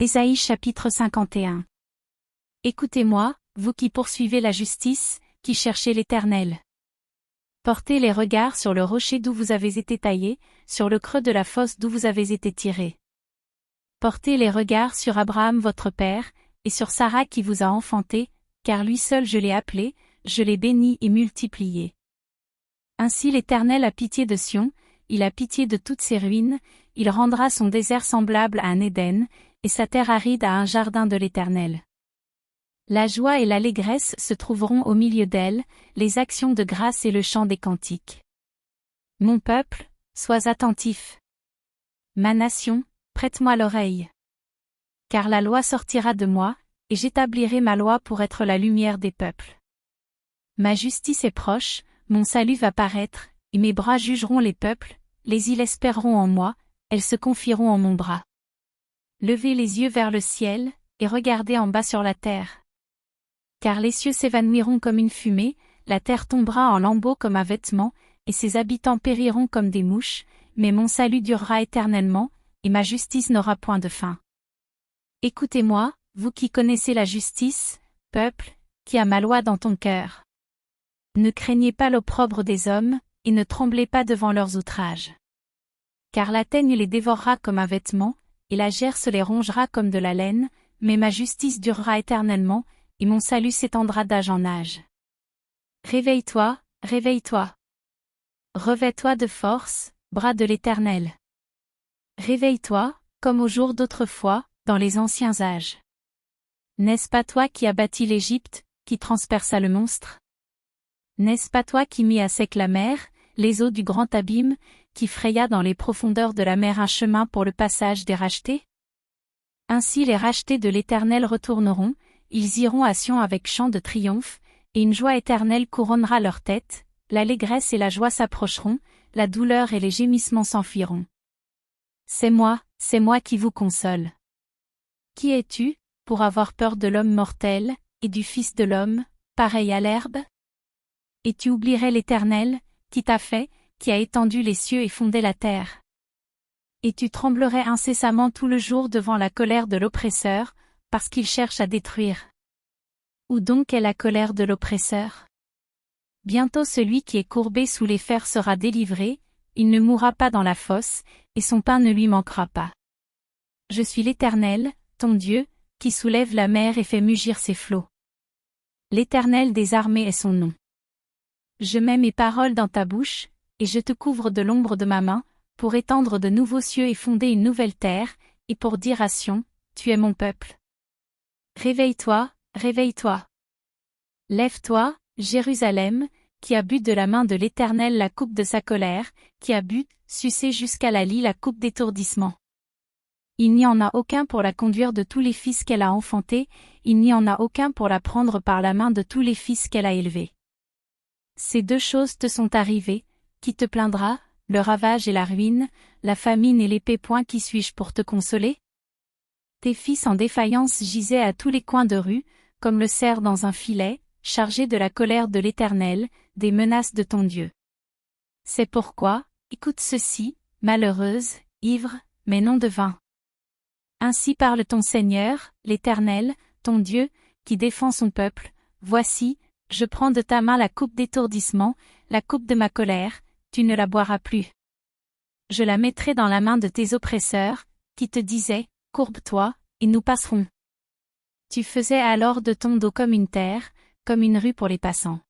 Ésaïe chapitre 51. Écoutez-moi, vous qui poursuivez la justice, qui cherchez l'Éternel. Portez les regards sur le rocher d'où vous avez été taillés, sur le creux de la fosse d'où vous avez été tirés. Portez les regards sur Abraham votre père, et sur Sarah qui vous a enfanté, car lui seul je l'ai appelé, je l'ai béni et multiplié. Ainsi l'Éternel a pitié de Sion, il a pitié de toutes ses ruines, il rendra son désert semblable à un Éden, et sa terre aride à un jardin de l'Éternel. La joie et l'allégresse se trouveront au milieu d'elle, les actions de grâce et le chant des cantiques. Mon peuple, sois attentif. Ma nation, prête-moi l'oreille. Car la loi sortira de moi, et j'établirai ma loi pour être la lumière des peuples. Ma justice est proche, mon salut va paraître, et mes bras jugeront les peuples, les îles espéreront en moi, elles se confieront en mon bras. Levez les yeux vers le ciel, et regardez en bas sur la terre. Car les cieux s'évanouiront comme une fumée, la terre tombera en lambeaux comme un vêtement, et ses habitants périront comme des mouches, mais mon salut durera éternellement, et ma justice n'aura point de fin. Écoutez-moi, vous qui connaissez la justice, peuple, qui a ma loi dans ton cœur. Ne craignez pas l'opprobre des hommes, et ne tremblez pas devant leurs outrages. Car la teigne les dévorera comme un vêtement, et la gerce les rongera comme de la laine, mais ma justice durera éternellement, et mon salut s'étendra d'âge en âge. Réveille-toi, réveille-toi. Revêt-toi de force, bras de l'Éternel. Réveille-toi, comme au jour d'autrefois, dans les anciens âges. N'est-ce pas toi qui as bâti l'Égypte, qui transperça le monstre? N'est-ce pas toi qui mis à sec la mer, les eaux du grand abîme, qui fraya dans les profondeurs de la mer un chemin pour le passage des rachetés? Ainsi les rachetés de l'Éternel retourneront, ils iront à Sion avec chant de triomphe, et une joie éternelle couronnera leur tête, l'allégresse et la joie s'approcheront, la douleur et les gémissements s'enfuiront. C'est moi qui vous console. Qui es-tu, pour avoir peur de l'homme mortel, et du Fils de l'homme, pareil à l'herbe? Et tu oublierais l'Éternel, qui t'a fait, qui a étendu les cieux et fondé la terre. Et tu tremblerais incessamment tout le jour devant la colère de l'oppresseur, parce qu'il cherche à détruire. Où donc est la colère de l'oppresseur? Bientôt celui qui est courbé sous les fers sera délivré, il ne mourra pas dans la fosse, et son pain ne lui manquera pas. Je suis l'Éternel, ton Dieu, qui soulève la mer et fait mugir ses flots. L'Éternel des armées est son nom. Je mets mes paroles dans ta bouche, et je te couvre de l'ombre de ma main, pour étendre de nouveaux cieux et fonder une nouvelle terre, et pour dire à Sion, tu es mon peuple. Réveille-toi, réveille-toi. Lève-toi, Jérusalem, qui a bu de la main de l'Éternel la coupe de sa colère, qui a bu, sucé jusqu'à la lie la coupe d'étourdissement. Il n'y en a aucun pour la conduire de tous les fils qu'elle a enfantés, il n'y en a aucun pour la prendre par la main de tous les fils qu'elle a élevés. Ces deux choses te sont arrivées, qui te plaindra, le ravage et la ruine, la famine et l'épée. Qui suis-je pour te consoler? Tes fils en défaillance gisaient à tous les coins de rue, comme le cerf dans un filet, chargé de la colère de l'Éternel, des menaces de ton Dieu. C'est pourquoi, écoute ceci, malheureuse, ivre, mais non de vin. Ainsi parle ton Seigneur, l'Éternel, ton Dieu, qui défend son peuple. Voici, je prends de ta main la coupe d'étourdissement, la coupe de ma colère, tu ne la boiras plus. Je la mettrai dans la main de tes oppresseurs, qui te disaient, courbe-toi, et nous passerons. Tu faisais alors de ton dos comme une terre, comme une rue pour les passants.